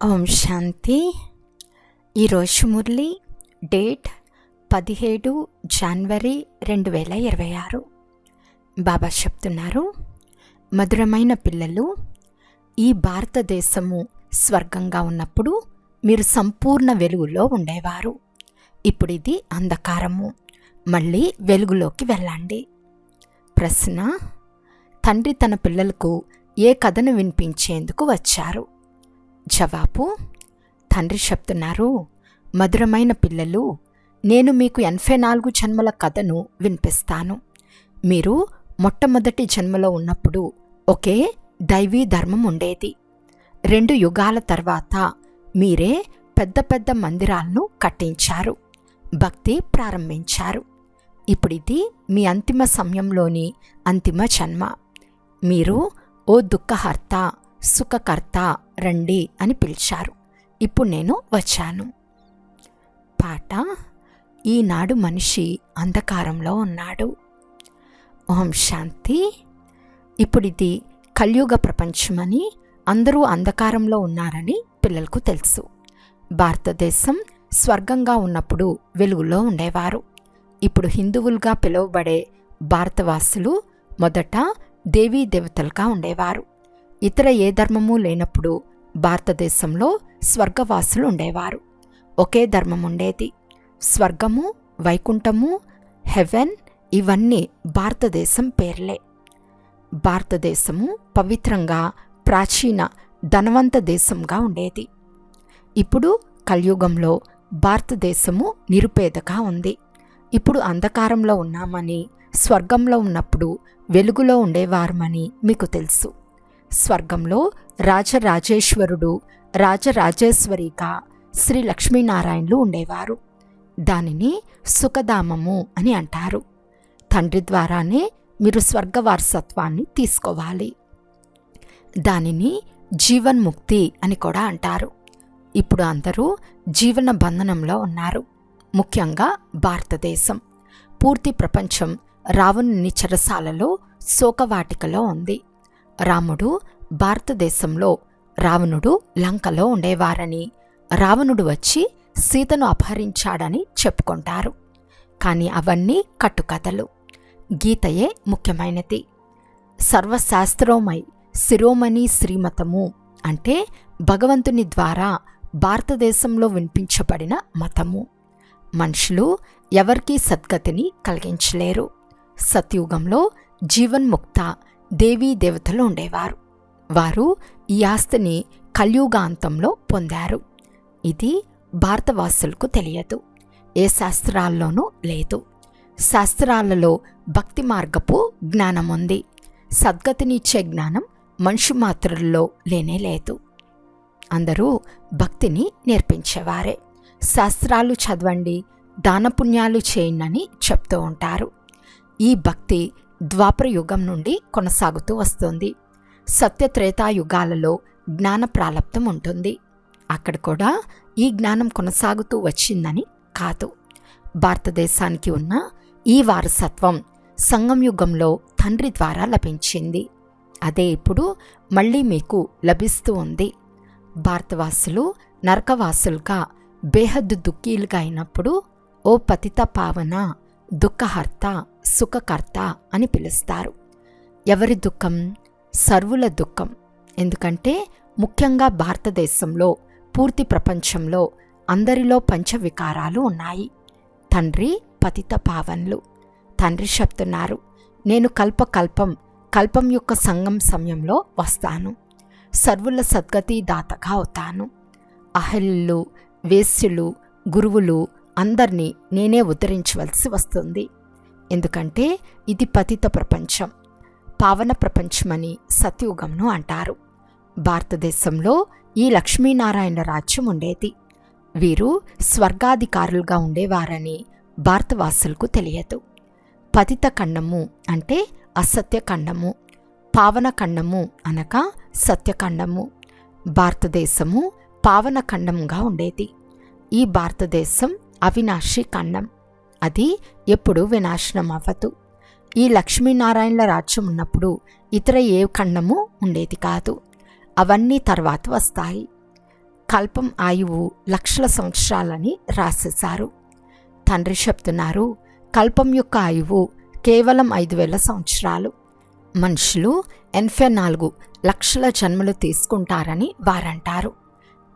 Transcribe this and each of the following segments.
ఓం శాంతి. ఈరోజు మురళి డేట్ 17 జనవరి 2026. బాబా చెప్తున్నారు, మధురమైన పిల్లలు, ఈ భారతదేశము స్వర్గంగా ఉన్నప్పుడు మీరు సంపూర్ణ వెలుగులో ఉండేవారు. ఇప్పుడు ఇది అంధకారము, మళ్ళీ వెలుగులోకి వెళ్ళండి. ప్రశ్న: తండ్రి తన పిల్లలకు ఏ కథను వినిపించేందుకు వచ్చారు? జవాబు: తండ్రి చెప్తున్నారు, మధురమైన పిల్లలు, నేను మీకు 84 జన్మల కథను వినిపిస్తాను. మీరు మొట్టమొదటి జన్మలో ఉన్నప్పుడు ఒకే దైవీ ధర్మం ఉండేది. 2 యుగాల తర్వాత మీరే పెద్ద పెద్ద మందిరాలను కట్టించారు, భక్తి ప్రారంభించారు. ఇప్పుడిది మీ అంతిమ సమయంలోని అంతిమ జన్మ. మీరు ఓ దుఃఖహర్త, సుఖకర్త రండి అని పిలిచారు. ఇప్పుడు నేను వచ్చాను. పాట: ఈనాడు మనిషి అంధకారంలో ఉన్నాడు. ఓం శాంతి. ఇప్పుడిది కలియుగ ప్రపంచమని, అందరూ అంధకారంలో ఉన్నారని పిల్లలకు తెలుసు. భారతదేశం స్వర్గంగా ఉన్నప్పుడు వెలుగులో ఉండేవారు. ఇప్పుడు హిందువులుగా పిలువబడే భారతవాసులు మొదట దేవీ దేవతలుగా ఉండేవారు. ఇతర ఏ ధర్మము లేనప్పుడు భారతదేశంలో స్వర్గవాసులు ఉండేవారు. ఒకే ధర్మం ఉండేది. స్వర్గము, వైకుంఠము, హెవెన్ ఇవన్నీ భారతదేశం పేర్లే. భారతదేశము పవిత్రంగా ప్రాచీన ధనవంత దేశంగా ఉండేది. ఇప్పుడు కలియుగంలో భారతదేశము నిరుపేదగా ఉంది. ఇప్పుడు అంధకారంలో ఉన్నామని, స్వర్గంలో ఉన్నప్పుడు వెలుగులో ఉండేవారమని మీకు తెలుసు. స్వర్గంలో రాజరాజేశ్వరుడు, రాజరాజేశ్వరిగా శ్రీ లక్ష్మీనారాయణులు ఉండేవారు. దానిని సుఖధామము అని అంటారు. తండ్రి ద్వారానే మీరు స్వర్గ వారసత్వాన్ని తీసుకోవాలి. దానిని జీవన్ముక్తి అని కూడా అంటారు. ఇప్పుడు అందరూ జీవన బంధనంలో ఉన్నారు. ముఖ్యంగా భారతదేశం. పూర్తి ప్రపంచం రావణుని చెరసాలలో శోకవాటికలో ఉంది. రాముడు భారతదేశంలో, రావణుడు లంకలో ఉండేవారని, రావణుడు వచ్చి సీతను అపహరించాడని చెప్పుకుంటారు. కానీ అవన్నీ కట్టుకథలు. గీతయే ముఖ్యమైనది. సర్వశాస్త్రోమై శిరోమణి శ్రీమతము అంటే భగవంతుని ద్వారా భారతదేశంలో వినిపించబడిన మతము. మనుషులు ఎవరికీ సద్గతిని కలిగించలేరు. సత్యుగంలో జీవన్ముక్త దేవీ దేవతలు ఉండేవారు. వారు ఈ ఆస్తిని కలియుగాంతంలో పొందారు. ఇది భారతవాసులకు తెలియదు. ఏ శాస్త్రాల్లోనూ లేదు. శాస్త్రాలలో భక్తి మార్గపు జ్ఞానం ఉంది. సద్గతినిచ్చే జ్ఞానం మనుషు మాత్రల్లో లేనేలేదు. అందరూ భక్తిని నేర్పించేవారే. శాస్త్రాలు చదవండి, దానపుణ్యాలు చేయండి చెప్తూ ఉంటారు. ఈ భక్తి ద్వాపరయుగం నుండి కొనసాగుతూ వస్తుంది. సత్యత్రేతాయుగాలలో జ్ఞాన ప్రాలబ్ధం ఉంటుంది. అక్కడ కూడా ఈ జ్ఞానం కొనసాగుతూ వచ్చిందని కాదు. భారతదేశానికి ఉన్న ఈ వారసత్వం సంగం యుగంలో తండ్రి ద్వారా లభించింది. అదే ఇప్పుడు మళ్ళీ మీకు లభిస్తూ ఉంది. భారతవాసులు నరకవాసులుగా బేహద్దు దుఃఖీలుగా అయినప్పుడు ఓ పతిత పావన, దుఃఖహర్త, సుఖకర్త అని పిలుస్తారు. ఎవరి దుఃఖం? సర్వుల దుఃఖం. ఎందుకంటే ముఖ్యంగా భారతదేశంలో, పూర్తి ప్రపంచంలో అందరిలో పంచవికారాలు ఉన్నాయి. తండ్రి పతిత పావన్లు. తండ్రి చెప్తున్నారు, నేను కల్పం యొక్క సంగం సమయంలో వస్తాను. సర్వుల సద్గతి దాతగా అవుతాను. అహల్యులు, వేశ్యులు, గురువులు అందరినీ నేనే ఉద్ధరించవలసి వస్తుంది. ఎందుకంటే ఇది పతిత ప్రపంచం. పావన ప్రపంచమని సత్యుగంను అంటారు. భారతదేశంలో ఈ లక్ష్మీనారాయణ రాజ్యం ఉండేది. వీరు స్వర్గాధికారులుగా ఉండేవారని భారతవాసులకు తెలియదు. పతిత ఖండము అంటే అసత్యఖండము, పావన ఖండము అనగా సత్యఖండము. భారతదేశము పావన ఖండంగా ఉండేది. ఈ భారతదేశం అవినాశి ఖండం. అది ఎప్పుడూ వినాశనం అవ్వదు. ఈ లక్ష్మీనారాయణల రాజ్యం ఉన్నప్పుడు ఇతర ఏ ఖండము ఉండేది కాదు. అవన్నీ తర్వాత వస్తాయి. కల్పం ఆయువు లక్షల సంవత్సరాలని రాసేశారు. తండ్రి చెప్తున్నారు, కల్పం యొక్క ఆయువు కేవలం 5,000 సంవత్సరాలు. మనుషులు 84 లక్షల జన్మలు తీసుకుంటారని వారంటారు.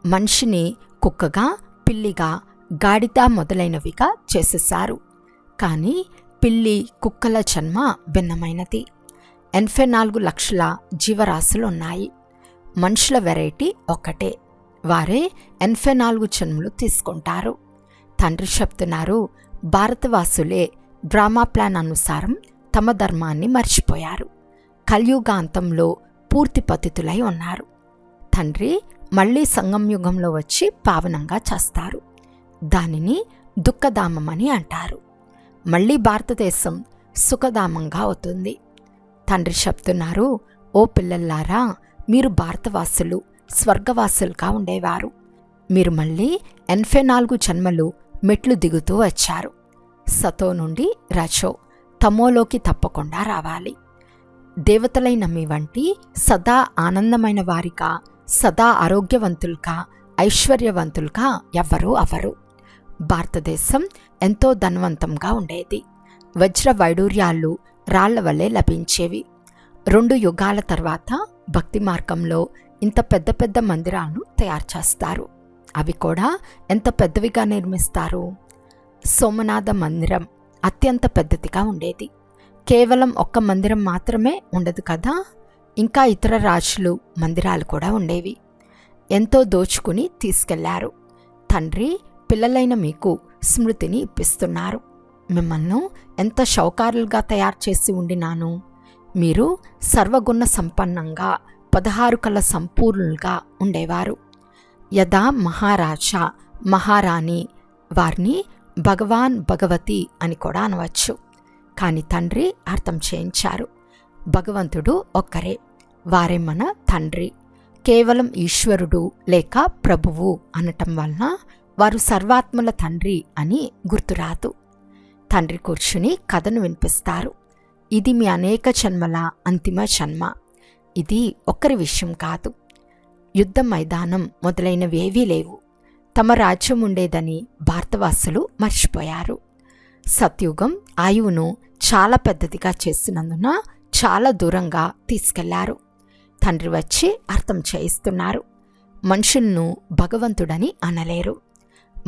మనిషిని కుక్కగా, పిల్లిగా, గాడిద మొదలైనవిగా చేసేశారు. కానీ పిల్లి, కుక్కల జన్మ భిన్నమైనది. 84 లక్షల జీవరాశులున్నాయి. మనుషుల వెరైటీ ఒక్కటే. వారే 84 జన్మలు తీసుకుంటారు. తండ్రి చెప్తున్నారు, భారతవాసులే డ్రామా ప్లాన్ అనుసారం తమ ధర్మాన్ని మర్చిపోయారు. కలియుగాంతంలో పూర్తి పతితులై ఉన్నారు. తండ్రి మళ్ళీ సంగంయుగంలో వచ్చి పావనంగా చేస్తారు. దానిని దుఃఖధామమని అంటారు. మళ్ళీ భారతదేశం సుఖధామంగా అవుతుంది. తండ్రి చెప్తున్నారు, ఓ పిల్లల్లారా, మీరు భారతవాసులు స్వర్గవాసులుగా ఉండేవారు. మీరు మళ్ళీ 84 జన్మలు మెట్లు దిగుతూ వచ్చారు. సతో నుండి రజో, తమోలోకి తప్పకుండా రావాలి. దేవతలైన మీ వంటి సదా ఆనందమైన వారిగా, సదా ఆరోగ్యవంతులుగా, ఐశ్వర్యవంతులుగా ఎవ్వరూ అవరు. భారతదేశం ఎంతో ధనవంతంగా ఉండేది. వజ్ర వైడూర్యాలు రాళ్ల వల్లే లభించేవి. 2 యుగాల తర్వాత భక్తి మార్గంలో ఇంత పెద్ద పెద్ద మందిరాలను తయారు చేస్తారు. అవి కూడా ఎంత పెద్దవిగా నిర్మిస్తారు. సోమనాథ మందిరం అత్యంత పెద్దదిగా ఉండేది. కేవలం ఒక్క మందిరం మాత్రమే ఉండదు కదా, ఇంకా ఇతర రాజులు మందిరాలు కూడా ఉండేవి. ఎంతో దోచుకుని తీసుకెళ్లారు. తండ్రి పిల్లలైన మీకు స్మృతిని ఇప్పిస్తున్నారు. మిమ్మల్ని ఎంత షౌకారులుగా తయారు చేసి ఉండినాను. మీరు సర్వగుణ సంపన్నంగా 16 కళ సంపూర్ణులుగా ఉండేవారు. యదా మహారాజా, మహారాణి, వారిని భగవాన్, భగవతి అని కూడా అనవచ్చు. కానీ తండ్రి అర్థం చేయించారు, భగవంతుడు ఒక్కరే, వారే మన తండ్రి. కేవలం ఈశ్వరుడు లేక ప్రభువు అనటం వలన వారు సర్వాత్మల తండ్రి అని గుర్తురాదు. తండ్రి కూర్చుని కథను వినిపిస్తారు. ఇది మీ అనేక జన్మల అంతిమ జన్మ. ఇది ఒక్కరి విషయం కాదు. యుద్ధ మైదానం మొదలైనవేవీ లేవు. తమ రాజ్యం ఉండేదని భారతవాసులు మర్చిపోయారు. సత్యుగం ఆయువును చాలా పెద్దదిగా చేసినందున చాలా దూరంగా తీసుకెళ్లారు. తండ్రి వచ్చి అర్థం చేయిస్తున్నారు, మనుషులను భగవంతుడని అనలేరు.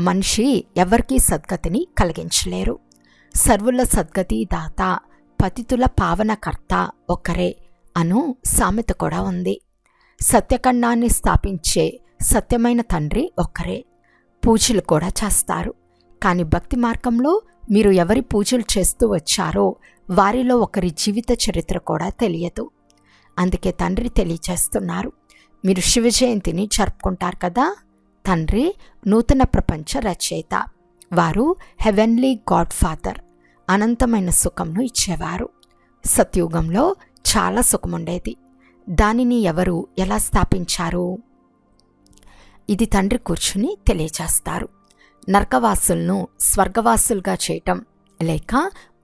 మనిషి ఎవరికీ సద్గతిని కలిగించలేరు. సర్వుల సద్గతి దాత, పతితుల పావనకర్త ఒక్కరే అను సామెత కూడా ఉంది. సత్యఖండాన్ని స్థాపించే సత్యమైన తండ్రి ఒక్కరే. పూజలు కూడా చేస్తారు. కానీ భక్తి మార్గంలో మీరు ఎవరి పూజలు చేస్తూ వచ్చారో వారిలో ఒకరి జీవిత చరిత్ర కూడా తెలియదు. అందుకే తండ్రి తెలియచేస్తున్నారు, మీరు శివ జయంతిని జరుపుకుంటారు కదా. తండ్రి నూతన ప్రపంచ రచయిత. వారు హెవెన్లీ గాడ్ ఫాదర్. అనంతమైన సుఖంను ఇచ్చేవారు. సత్యుగంలో చాలా సుఖముండేది. దానిని ఎవరు ఎలా స్థాపించారు? ఇది తండ్రి కూర్చుని తెలియచేస్తారు. నరకవాసులను స్వర్గవాసులుగా చేయటం, లేక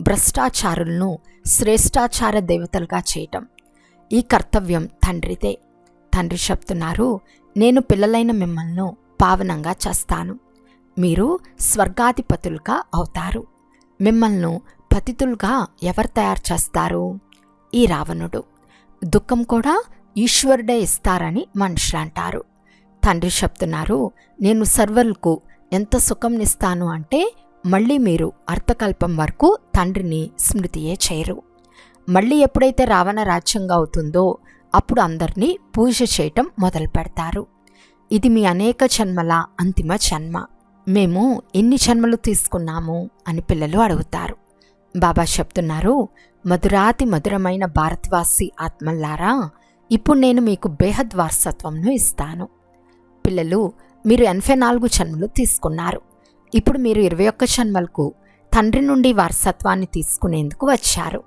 భ్రష్టాచారులను శ్రేష్టాచార దేవతలుగా చేయటం, ఈ కర్తవ్యం తండ్రిదే. తండ్రి చెప్తున్నారు, నేను పిల్లలైన మిమ్మల్ని పావనంగా చేస్తాను. మీరు స్వర్గాధిపతులుగా అవుతారు. మిమ్మల్ని పతితులుగా ఎవరు తయారు చేస్తారు? ఈ రావణుడు. దుఃఖం కూడా ఈశ్వరుడే ఇస్తారని మనుషులు అంటారు. తండ్రి చెప్తున్నారు, నేను సర్వలకు ఎంత సుఖంనిస్తాను అంటే మళ్ళీ మీరు అర్థకల్పం వరకు తండ్రిని స్మృతియే చేయరు. మళ్ళీ ఎప్పుడైతే రావణ రాజ్యంగా అవుతుందో అప్పుడు అందరినీ పూజ చేయటం మొదలు పెడతారు. ఇది మీ అనేక జన్మల అంతిమ జన్మ. మేము ఎన్ని జన్మలు తీసుకున్నాము అని పిల్లలు అడుగుతారు. బాబా చెప్తున్నారు, మధురాతి మధురమైన భారతవాసి ఆత్మల్లారా, ఇప్పుడు నేను మీకు బేహద్ వారసత్వంను ఇస్తాను. పిల్లలు, మీరు 84 జన్మలు తీసుకున్నారు. ఇప్పుడు మీరు 21 జన్మలకు తండ్రి నుండి వారసత్వాన్ని తీసుకునేందుకు వచ్చారు.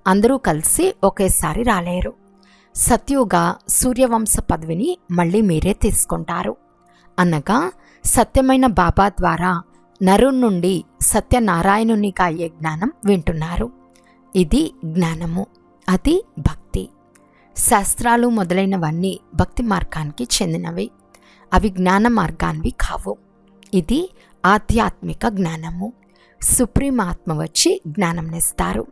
అందరూ కలిసి ఒకేసారి రాలేరు. సత్యుగ సూర్యవంశ పదవిని మళ్ళీ మీరే తీసుకుంటారు. అనగా సత్యమైన బాబా ద్వారా నరుని నుండి సత్యనారాయణునిగా అయ్యే జ్ఞానం వింటున్నారు. ఇది జ్ఞానము, అది భక్తి. శాస్త్రాలు మొదలైనవన్నీ భక్తి మార్గానికి చెందినవి. అవి జ్ఞాన మార్గాన్వి కావు. ఇది ఆధ్యాత్మిక జ్ఞానము. సుప్రీం ఆత్మ వచ్చి జ్ఞానంనిస్తారు.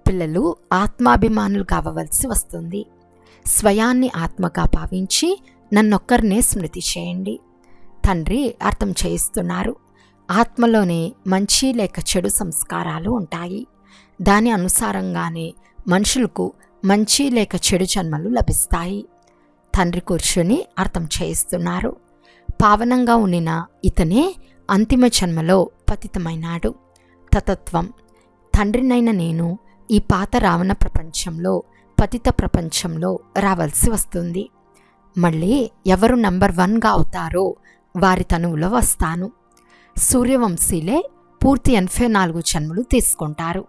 పిల్లలు ఆత్మాభిమానులు కావవలసి వస్తుంది. స్వయాన్ని ఆత్మగా భావించి నన్నొక్కరినే స్మృతి చేయండి. తండ్రి అర్థం చేయిస్తున్నారు. ఆత్మలోనే మంచి లేక చెడు సంస్కారాలు ఉంటాయి. దాని అనుసారంగానే మనుషులకు మంచి లేక చెడు జన్మలు లభిస్తాయి. తండ్రి కూర్చుని అర్థం చేయిస్తున్నారు. పావనంగా ఉండిన ఇతనే అంతిమ జన్మలో పతితమైనాడు. తతత్వం. తండ్రినైన నేను ఈ పాత రావణ ప్రపంచంలో పతిత ప్రపంచంలో రావాల్సి వస్తుంది. మళ్ళీ ఎవరు నంబర్ 1గా అవుతారో వారి తనువులో వస్తాను. సూర్యవంశీలే పూర్తి 84 జన్మలు తీసుకుంటారు.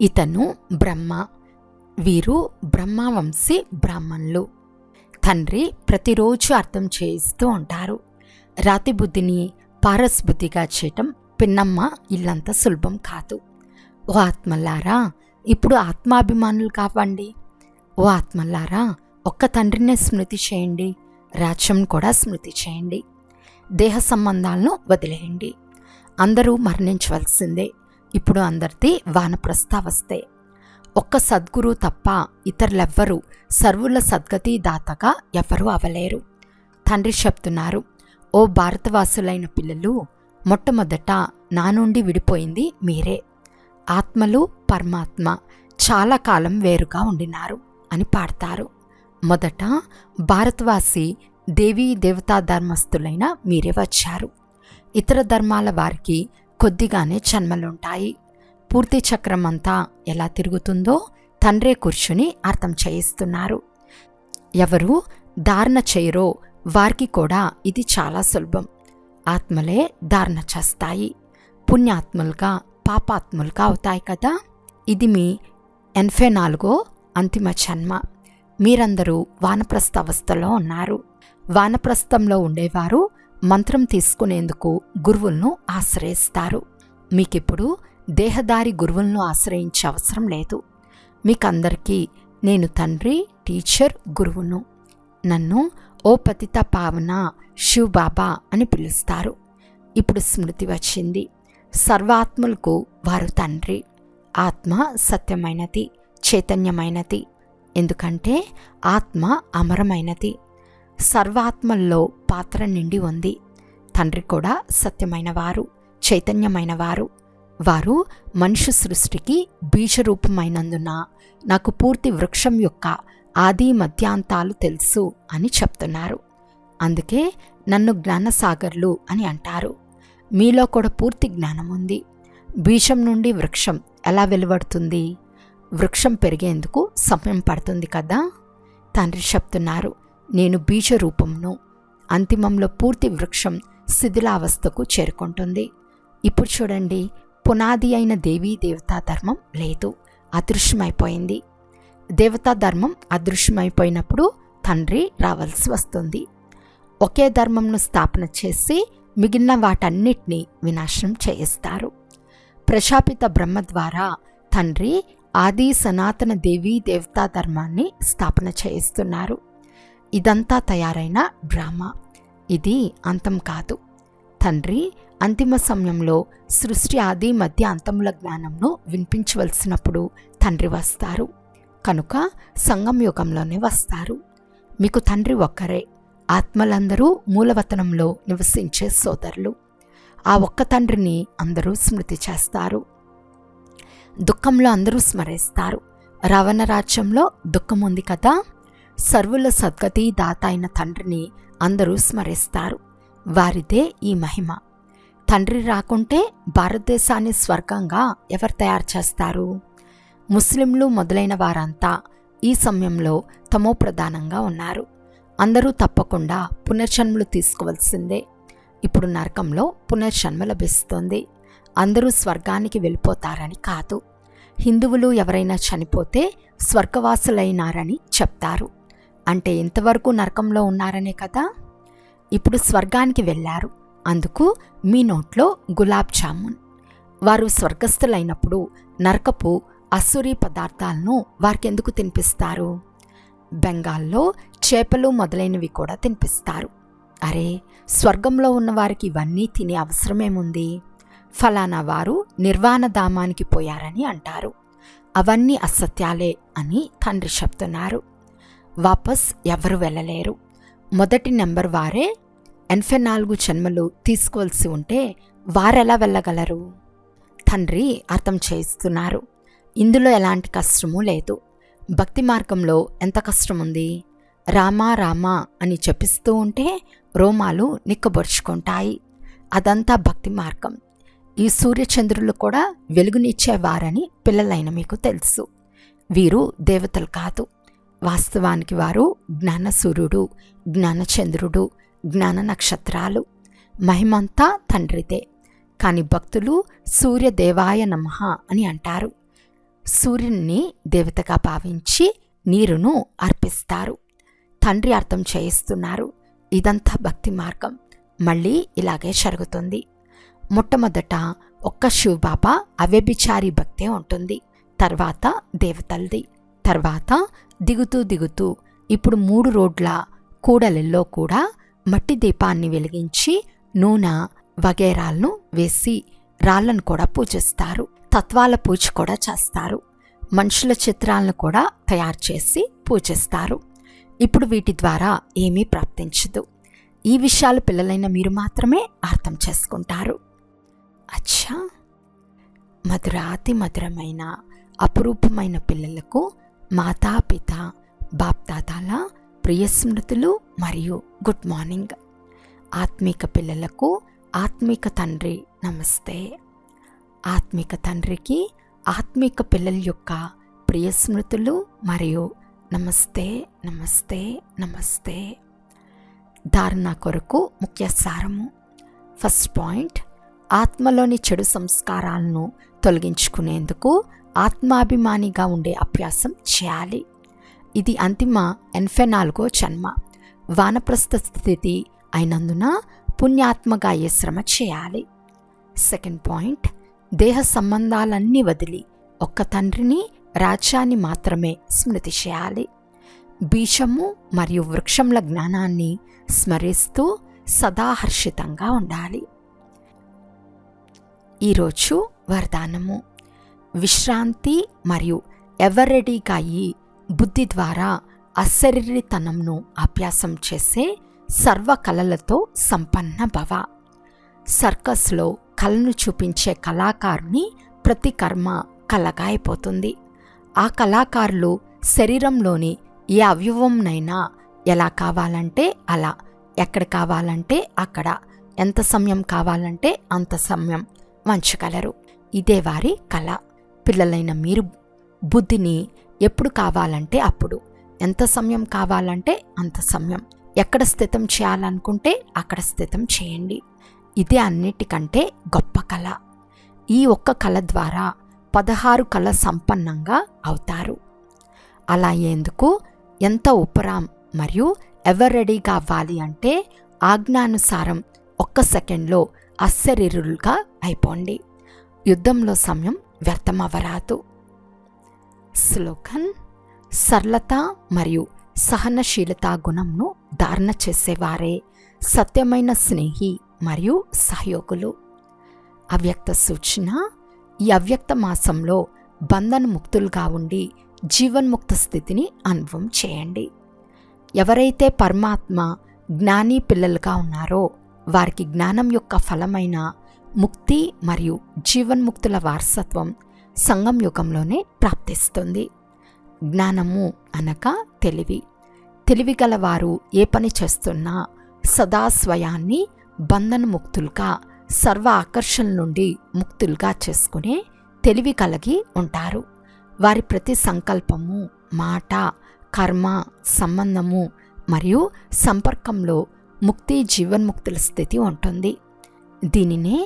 ఇతను బ్రహ్మ, వీరు బ్రహ్మవంశీ బ్రాహ్మణులు. తండ్రి ప్రతిరోజు అర్థం చేయిస్తూ ఉంటారు. రాతి బుద్ధిని పారస్ బుద్ధిగా చేయటం పిన్నమ్మ ఇల్లంత సులభం కాదు. ఓ ఆత్మలారా, ఇప్పుడు ఆత్మాభిమానులు కావండి. ఓ ఆత్మలారా, ఒక్క తండ్రినే స్మృతి చేయండి. రాజ్యం కూడా స్మృతి చేయండి. దేహ సంబంధాలను వదిలేయండి. అందరూ మరణించవలసిందే. ఇప్పుడు అందరిది వానప్రస్థావస్థే. ఒక్క సద్గురు తప్ప ఇతరులెవ్వరూ సర్వుల సద్గతి దాతగా ఎవ్వరూ అవలేరు. తండ్రి చెప్తున్నారు, ఓ భారతవాసులైన పిల్లలు, మొట్టమొదట నా నుండి విడిపోయింది మీరే. ఆత్మలు పరమాత్మ చాలా కాలం వేరుగా ఉండినారు అని పాడతారు. మొదట భారతవాసి దేవీ దేవతా ధర్మస్థులైన మీరే వచ్చారు. ఇతర ధర్మాల వారికి కొద్దిగానే జన్మలుంటాయి. పూర్తి చక్రం అంతా ఎలా తిరుగుతుందో తండ్రే కూర్చుని అర్థం చేయిస్తున్నారు. ఎవరు ధారణ చేయరో వారికి కూడా ఇది చాలా సులభం. ఆత్మలే ధారణ చేస్తాయి. పుణ్యాత్ములుగా పాపాత్ములుగా అవుతాయి కదా. ఇది మీ 84వ అంతిమ జన్మ. మీరందరూ వానప్రస్థ అవస్థలో ఉన్నారు. వానప్రస్థంలో ఉండేవారు మంత్రం తీసుకునేందుకు గురువులను ఆశ్రయిస్తారు. మీకిప్పుడు దేహదారి గురువులను ఆశ్రయించే అవసరం లేదు. మీకందరికీ నేను తండ్రి, టీచర్, గురువును. నన్ను ఓ పతిత పావన శివ్ బాబా అని పిలుస్తారు. ఇప్పుడు స్మృతి వచ్చింది. సర్వాత్మలకు వారు తండ్రి. ఆత్మ సత్యమైనది, చైతన్యమైనది. ఎందుకంటే ఆత్మ అమరమైనది. సర్వాత్మల్లో పాత్ర నిండి ఉంది. తండ్రి కూడా సత్యమైనవారు, చైతన్యమైనవారు. వారు మనుష్య సృష్టికి బీజరూపమైనందున నాకు పూర్తి వృక్షం యొక్క ఆది మధ్యాంతాలు తెలుసు అని చెప్తున్నారు. అందుకే నన్ను జ్ఞానసాగర్లు అని అంటారు. మీలో కూడా పూర్తి జ్ఞానం ఉంది. బీజం నుండి వృక్షం ఎలా వెలువడుతుంది? వృక్షం పెరిగేందుకు సమయం పడుతుంది కదా. తండ్రి చెప్తున్నారు, నేను బీజ రూపంను. అంతిమంలో పూర్తి వృక్షం శిథిలావస్థకు చేరుకుంటుంది. ఇప్పుడు చూడండి, పునాది అయిన దేవీ దేవతా ధర్మం లేదు, అదృశ్యమైపోయింది. దేవతా ధర్మం అదృశ్యమైపోయినప్పుడు తండ్రి రావాల్సి వస్తుంది. ఒకే ధర్మంను స్థాపన చేసి మిగిలిన వాటన్నిటినీ వినాశనం చేయిస్తారు. ప్రజాపిత బ్రహ్మ ద్వారా తండ్రి ఆది సనాతన దేవీ దేవతా ధర్మాన్ని స్థాపన చేయిస్తున్నారు. ఇదంతా తయారైన డ్రామా. ఇది అంతం కాదు. తండ్రి అంతిమ సమయంలో సృష్టి ఆది మధ్య అంతముల జ్ఞానంను వినిపించవలసినప్పుడు తండ్రి వస్తారు. కనుక సంగం యుగంలోనే వస్తారు. మీకు తండ్రి ఒక్కరే. ఆత్మలందరూ మూలవతనంలో నివసించే సోదరులు. ఆ ఒక్క తండ్రిని అందరూ స్మృతి చేస్తారు. దుఃఖంలో అందరూ స్మరిస్తారు. రావణ రాజ్యంలో దుఃఖం ఉంది కదా. సర్వుల సద్గతి దాత అయిన తండ్రిని అందరూ స్మరిస్తారు. వారిదే ఈ మహిమ. తండ్రి రాకుంటే భారతదేశాన్ని స్వర్గంగా ఎవరు తయారు చేస్తారు? ముస్లింలు మొదలైన వారంతా ఈ సమయంలో తమో ప్రధానంగా ఉన్నారు. అందరూ తప్పకుండా పునర్జన్మలు తీసుకోవాల్సిందే. ఇప్పుడు నరకంలో పునర్జన్మ లభిస్తుంది. అందరూ స్వర్గానికి వెళ్ళిపోతారని కాదు. హిందువులు ఎవరైనా చనిపోతే స్వర్గవాసులైనారని చెప్తారు. అంటే ఇంతవరకు నరకంలో ఉన్నారనే కదా. ఇప్పుడు స్వర్గానికి వెళ్ళారు. అందుకు మీ నోట్లో గులాబ్ జామున్. వారు స్వర్గస్థులైనప్పుడు నరకపు అసురీ పదార్థాలను వారికెందుకు తినిపిస్తారు? బెంగాల్లో చేపలు మొదలైనవి కూడా తినిపిస్తారు. అరే, స్వర్గంలో ఉన్నవారికి ఇవన్నీ తినే అవసరమేముంది, ఫలానా వారు నిర్వాణ ధామానికి పోయారని అంటారు. అవన్నీ అసత్యాలే అని తండ్రి చెప్తున్నారు. వాపస్ ఎవరు వెళ్ళలేరు. మొదటి నెంబర్ వారే 84 జన్మలు తీసుకోవాల్సి ఉంటే వారెలా వెళ్ళగలరు? తండ్రి అర్థం చేయిస్తున్నారు, ఇందులో ఎలాంటి కష్టమూ లేదు. భక్తి మార్గంలో ఎంత కష్టముంది? రామా రామా అని చెప్పిస్తూ ఉంటే రోమాలు నిక్కబొరుచుకుంటాయి. అదంతా భక్తి మార్గం. ఈ సూర్యచంద్రులు కూడా వెలుగునిచ్చేవారని పిల్లలైన మీకు తెలుసు. వీరు దేవతలు కాదు. వాస్తవానికి వారు జ్ఞానసూర్యుడు, జ్ఞానచంద్రుడు, జ్ఞాన నక్షత్రాలు. మహిమంతా తండ్రిదే. కాని భక్తులు సూర్యదేవాయ నమః అని అంటారు. సూర్యుని దేవతగా భావించి నీరును అర్పిస్తారు. తండ్రి అర్థం చేయిస్తున్నారు, ఇదంతా భక్తి మార్గం. మళ్ళీ ఇలాగే జరుగుతుంది. మొట్టమొదట ఒక్క శివబాబా అవ్యభిచారి భక్తే ఉంటుంది. తర్వాత దేవతలది. తర్వాత దిగుతూ దిగుతూ ఇప్పుడు 3 రోడ్ల కూడలిలో కూడా మట్టి దీపాన్ని వెలిగించి నూనె వగైరాలను వేసి రాళ్లను కూడా పూజిస్తారు. తత్వాల పూజ కూడా చేస్తారు. మనుషుల చిత్రాలను కూడా తయారు చేసి పూజిస్తారు. ఇప్పుడు వీటి ద్వారా ఏమీ ప్రాప్తించదు. ఈ విషయాలు పిల్లలైన మీరు మాత్రమే అర్థం చేసుకుంటారు. అచ్చా, మధురాతి మధురమైన అపురూపమైన పిల్లలకు మాతాపిత బాప్దాదాల ప్రియ స్మృతులు మరియు గుడ్ మార్నింగ్. ఆత్మిక పిల్లలకు ఆత్మిక తండ్రి నమస్తే. ఆత్మిక తండ్రికి ఆత్మిక పిల్లల యొక్క ప్రియ స్మృతులు మరియు నమస్తే నమస్తే నమస్తే. ధారణ కొరకు ముఖ్య సారము. ఫస్ట్ పాయింట్, ఆత్మలోని చెడు సంస్కారాలను తొలగించుకునేందుకు ఆత్మాభిమానిగా ఉండే అభ్యాసం చేయాలి. ఇది అంతిమ 84వ జన్మ. వానప్రస్థ స్థితి అయినందున పుణ్యాత్మగా అయ్యే శ్రమ చేయాలి. సెకండ్ పాయింట్, దేహ సంబంధాలన్నీ వదిలి ఒక్క తండ్రిని, రాజ్యాన్ని మాత్రమే స్మృతి చేయాలి. బీజము మరియు వృక్షంల జ్ఞానాన్ని స్మరిస్తూ సదా హర్షితంగా ఉండాలి. ఈరోజు వరదానము. విశ్రాంతి మరియు ఎవరెడీగా అయ్యి బుద్ధి ద్వారా అశరీరితనంను అభ్యాసం చేసే సర్వ కళలతో సంపన్న భవ. సర్కస్లో కళను చూపించే కళాకారుని ప్రతి కర్మ కళగా అయిపోతుంది. ఆ కళాకారులు శరీరంలోని ఏ అవయవంనైనా ఎలా కావాలంటే అలా, ఎక్కడ కావాలంటే అక్కడ, ఎంత సమయం కావాలంటే అంత సమయం వంచగలరు. ఇదే వారి కళ. పిల్లలైన మీరు బుద్ధిని ఎప్పుడు కావాలంటే అప్పుడు, ఎంత సమయం కావాలంటే అంత సమయం, ఎక్కడ స్థితం చేయాలనుకుంటే అక్కడ స్థితం చేయండి. ఇదే అన్నిటికంటే గొప్ప కళ. ఈ ఒక్క కళ ద్వారా 16 కళ సంపన్నంగా అవుతారు. అలా అయ్యేందుకు ఎంత ఉపరాం మరియు ఎవర్ రెడీగా అవ్వాలి అంటే ఆజ్ఞానుసారం 1 సెకండ్లో అశరీరులుగా అయిపోండి. యుద్ధంలో సమయం వ్యర్థమవరాదు. స్లోగన్. సరళత మరియు సహనశీలతా గుణంను ధారణ చేసేవారే సత్యమైన స్నేహి మరియు సహయోగులు. అవ్యక్త సూచన. ఈ అవ్యక్త మాసంలో బంధన ముక్తులుగా ఉండి జీవన్ముక్త స్థితిని అనుభవం చేయండి. ఎవరైతే పరమాత్మ జ్ఞాని పిల్లలుగా ఉన్నారో వారికి జ్ఞానం యొక్క ఫలమైన ముక్తి మరియు జీవన్ముక్తుల వారసత్వం సంగం యుగంలోనే ప్రాప్తిస్తుంది. జ్ఞానము అనగా తెలివి. తెలివిగలవారు ఏ పని చేస్తున్నా సదా స్వయాన్ని బంధన ముక్తులుగా, సర్వ ఆకర్షణ నుండి ముక్తులుగా చేసుకునే తెలివి కలిగి ఉంటారు. వారి ప్రతి సంకల్పము, మాట, కర్మ, సంబంధము మరియు సంపర్కంలో ముక్తి జీవన్ముక్తుల స్థితి ఉంటుంది. దీనినే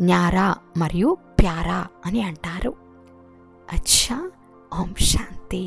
న్యారా మరియు ప్యారా అని అంటారు. అచ్చా, ఓం శాంతి.